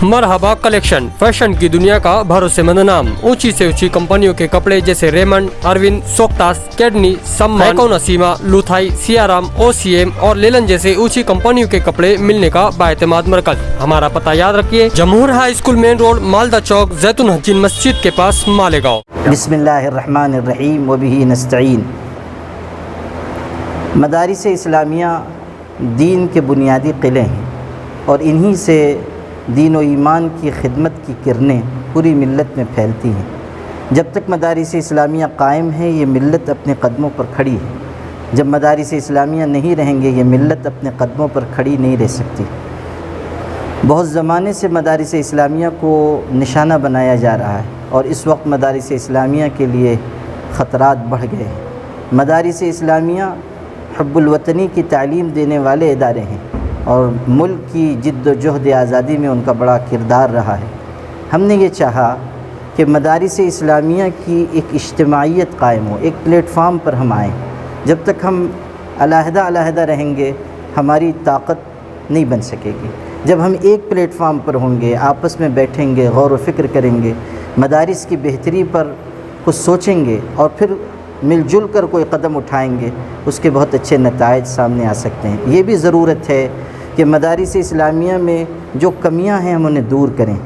मरहबा collection, fashion की दुनिया का भरोसेमंद नाम। ऊंची से ऊंची कंपनियों के कपड़े जैसे रेमंड, अरविंद, सोक्टास, कैडनी, सम्मान, नसीमा, लुथाई, सियाराम, ओसीएम और लेलन जैसे ऊंची कंपनियों के कपड़े मिलने का बाएतमाद मरकज। हमारा पता याद रखिए, Jamhoor high school main road, Malda Chowk, जैतून हजीन मस्जिद के पास, मालेगांव। बिस्मिल्लाहिर्रहमानिर्रहीम व बिही नस्तईन। मदारिस इस्लामिया दीन के बुनियादी किले हैं और इन्हीं से दीन व ईमान की खिदमत की किरणें पूरी मिल्लत में फैलती हैं। जब तक मदारिस इस्लामिया कायम है, ये मिल्लत अपने कदमों पर खड़ी है। जब मदारिस इस्लामिया नहीं रहेंगे, ये मिल्लत अपने कदमों पर खड़ी नहीं रह सकती। बहुत ज़माने से मदारिस इस्लामिया को निशाना बनाया जा रहा है और इस वक्त मदारिस इस्लामिया के लिए ख़तरात बढ़ गए हैं। मदारिस इस्लामिया हुब्बुल वतनी की तालीम देने वाले इदारे हैं और मुल्क की जिद्दोजहद आज़ादी में उनका बड़ा किरदार रहा है। हमने ये चाहा कि मदारिस इस्लामिया की एक इज्तिमाइयत कायम हो, एक प्लेटफार्म पर हम आएँ। जब तक हम अलहदा रहेंगे, हमारी ताकत नहीं बन सकेगी। जब हम एक प्लेटफार्म पर होंगे, आपस में बैठेंगे, गौर व फिक्र करेंगे, मदारिस की बेहतरी पर कुछ सोचेंगे और फिर मिलजुल कर कोई कदम उठाएंगे, उसके बहुत अच्छे नताइज सामने आ सकते हैं। ये भी ज़रूरत है कि मदारिस इस्लामिया में जो कमियां हैं हम उन्हें दूर करें,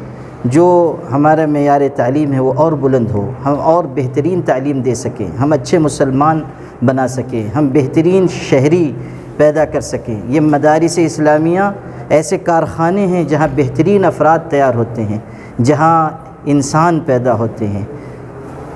जो हमारा मेयार तालीम है वो और बुलंद हो, हम और बेहतरीन तालीम दे सकें, हम अच्छे मुसलमान बना सकें, हम बेहतरीन शहरी पैदा कर सकें। ये मदारिस इस्लामिया ऐसे कारखाने हैं जहाँ बेहतरीन अफराद तैयार होते हैं, जहाँ इंसान पैदा होते हैं।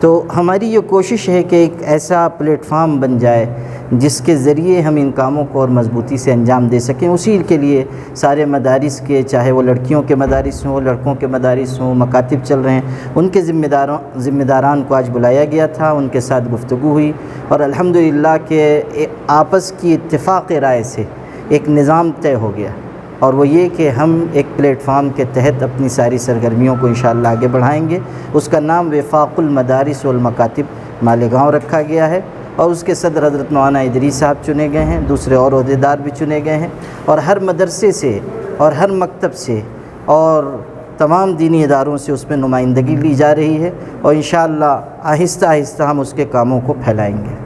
तो हमारी ये कोशिश है कि एक ऐसा प्लेटफार्म बन जाए जिसके ज़रिए हम इन कामों को और मजबूती से अंजाम दे सकें। उसी के लिए सारे मदारिस के, चाहे वो लड़कियों के मदारिस हों, लड़कों के मदारिस हों, मकातिब चल रहे हैं, उनके ज़िम्मेदारान को आज बुलाया गया था, उनके साथ गुफ्तगू हुई और अल्हम्दुलिल्लाह के आपस की इत्तिफ़ाक़ राय से एक निज़ाम तय हो गया और वो ये कि हम एक प्लेटफार्म के तहत अपनी सारी सरगर्मियों को इंशाअल्लाह आगे बढ़ाएंगे। उसका नाम वफ़ाक़ुल मदारिस वल मकातिब मालेगांव रखा गया है और उसके सदर हज़रत मौलाना इदरीस साहब चुने गए हैं, दूसरे और ओहदेदार भी चुने गए हैं और हर मदरसे से और हर मकतब से और तमाम दीनी इदारों से उसमें नुमाइंदगी ली जा रही है और इंशाअल्लाह आहिस्ता आहिस्ता हम उसके कामों को फैलाएँगे।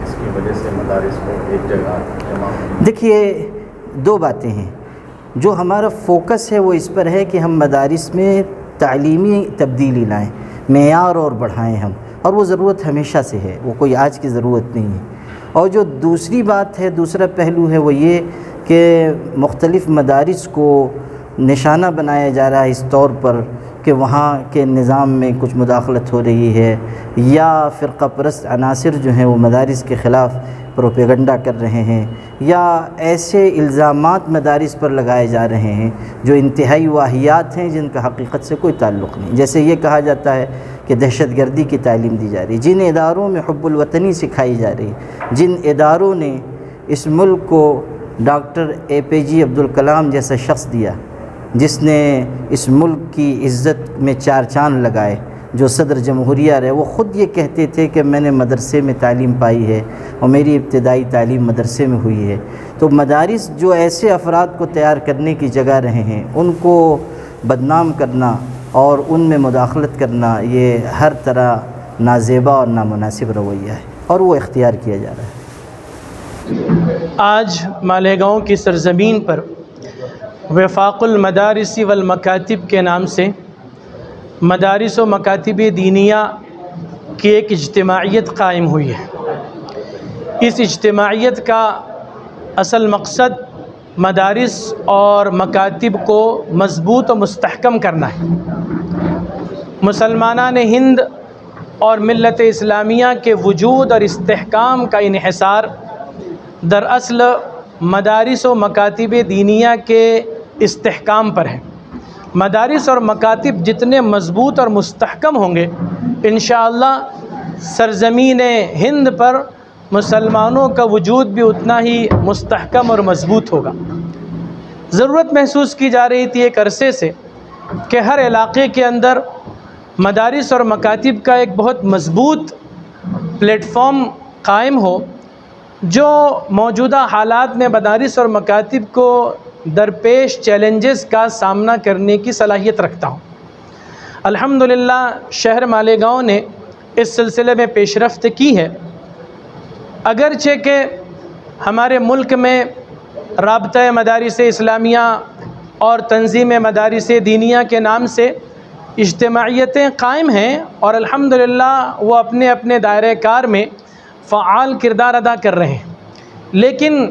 इसकी वजह से मदारिस को एक जगह, देखिए, दो बातें हैं। जो हमारा फ़ोकस है वो इस पर है कि हम मदारिस में तालीमी तब्दीली लाएँ, मेयार और बढ़ाएँ हम, और वो ज़रूरत हमेशा से है, वो कोई आज की ज़रूरत नहीं है। और जो दूसरी बात है, दूसरा पहलू है वो ये कि मुख्तलिफ़ मदारिस को निशाना बनाया जा रहा है इस तौर पर कि वहाँ के निज़ाम में कुछ मुदाखलत हो रही है या फ़िरक़ा परस्त अनासिर जो हैं वो मदारिस के ख़िलाफ़ प्रोपेगंडा कर रहे हैं या ऐसे इल्ज़ामात मदारिस पर लगाए जा रहे हैं जो इंतहाई वाहियात हैं जिनका हकीकत से कोई ताल्लुक़ नहीं। जैसे ये कहा जाता है कि दहशत गर्दी की तालीम दी जा रही है। जिन इदारों में हुब्बुल वतनी सिखाई जा रही है, जिन इदारों ने इस मुल्क को डॉक्टर APJ अब्दुल कलाम जैसा शख्स दिया, जिसने इस मुल्क की इज़्ज़त में चार चांद लगाए, जो सदर जमहूरिया रहे, वो ख़ुद ये कहते थे कि मैंने मदरसे में तालीम पाई है और मेरी इब्तिदाई तालीम मदरसे में हुई है। तो मदारिस जो ऐसे अफराद को तैयार करने की जगह रहे हैं, उनको बदनाम करना और उनमें मुदाखलत करना, ये हर तरह नाज़ेबा और नामुनासिब रवैया है और वो इख्तियार किया जा रहा है। आज मालेगांव की सरज़मीन पर वफ़ाक़ुल मदारिस वल मकातिब के नाम से मदारिस व मकातिब दीनिया की एक इज्तिमाइयत कायम हुई है। इस इज्तिमाइयत का असल मकसद मदारिस और मकातिब को मज़बूत और मुस्तहकम करना है। मुसलमानान हिंद और मिल्लत इस्लामिया के वजूद और इस्तेहकाम का इन्हिसार दरअसल मदारिस व मकातिब दीनिया के इस्तेहकाम पर है। मदारिस और मकातिब जितने मज़बूत और मुस्तहकम होंगे, इंशाअल्लाह सरज़मीन हिंद पर मुसलमानों का वजूद भी उतना ही मुस्तहकम और मज़बूत होगा। ज़रूरत महसूस की जा रही थी एक अरसे से कि हर इलाक़े के अंदर मदारिस और मकातिब का एक बहुत मज़बूत प्लेटफॉर्म कायम हो, जो मौजूदा हालात में मदारिस और मकातिब को درپیش چیلنجز کا سامنا کرنے کی صلاحیت رکھتا ہوں۔ الحمدللہ شہر مالیگاؤں نے اس سلسلے میں پیش رفت کی ہے، اگرچہ کہ ہمارے ملک میں رابطہ مدارس اسلامیہ اور تنظیم مدارس دینیہ کے نام سے اجتماعیتیں قائم ہیں اور الحمدللہ وہ اپنے اپنے دائرۂ کار میں فعال کردار ادا کر رہے ہیں، لیکن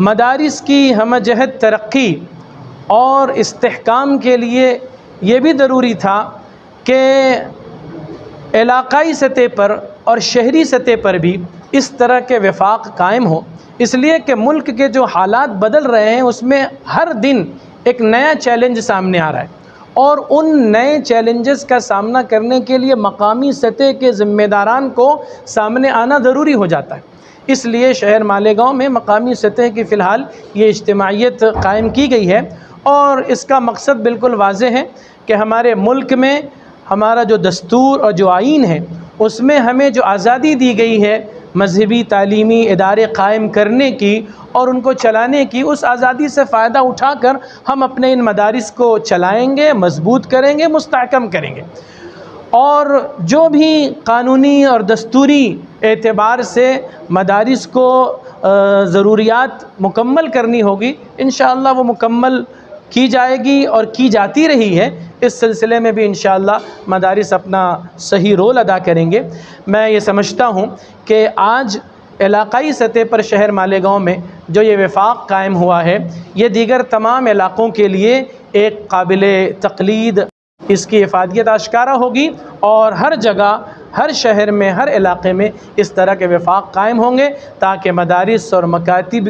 مدارس کی ہمہ جہت ترقی اور استحکام کے لیے یہ بھی ضروری تھا کہ علاقائی سطح پر اور شہری سطح پر بھی اس طرح کے وفاق قائم ہو، اس لیے کہ ملک کے جو حالات بدل رہے ہیں اس میں ہر دن ایک نیا چیلنج سامنے آ رہا ہے، اور ان نئے چیلنجز کا سامنا کرنے کے لیے مقامی سطح کے ذمہ داران کو سامنے آنا ضروری ہو جاتا ہے۔ اس لیے شہر مالیگاؤں میں مقامی سطح کی فی الحال یہ اجتماعیت قائم کی گئی ہے، اور اس کا مقصد بالکل واضح ہے کہ ہمارے ملک میں ہمارا جو دستور اور جو آئین ہے اس میں ہمیں جو آزادی دی گئی ہے مذہبی تعلیمی ادارے قائم کرنے کی اور ان کو چلانے کی، اس آزادی سے فائدہ اٹھا کر ہم اپنے ان مدارس کو چلائیں گے، مضبوط کریں گے، مستحکم کریں گے، اور جو بھی قانونی اور دستوری اعتبار سے مدارس کو ضروریات مکمل کرنی ہوگی انشاءاللہ وہ مکمل کی جائے گی اور کی جاتی رہی ہے۔ اس سلسلے میں بھی انشاءاللہ مدارس اپنا صحیح رول ادا کریں گے۔ میں یہ سمجھتا ہوں کہ آج علاقائی سطح پر شہر مالیگاؤں میں جو یہ وفاق قائم ہوا ہے یہ دیگر تمام علاقوں کے لیے ایک قابل تقلید، اس کی افادیت آشکارا ہوگی، اور ہر جگہ، ہر شہر میں، ہر علاقے میں اس طرح کے وفاق قائم ہوں گے تاکہ مدارس اور مکاتب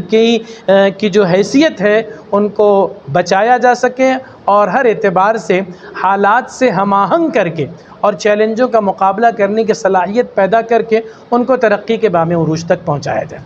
کی جو حیثیت ہے ان کو بچایا جا سکے، اور ہر اعتبار سے حالات سے ہم آہنگ کر کے اور چیلنجوں کا مقابلہ کرنے کی صلاحیت پیدا کر کے ان کو ترقی کے بام عروج تک پہنچایا جائے۔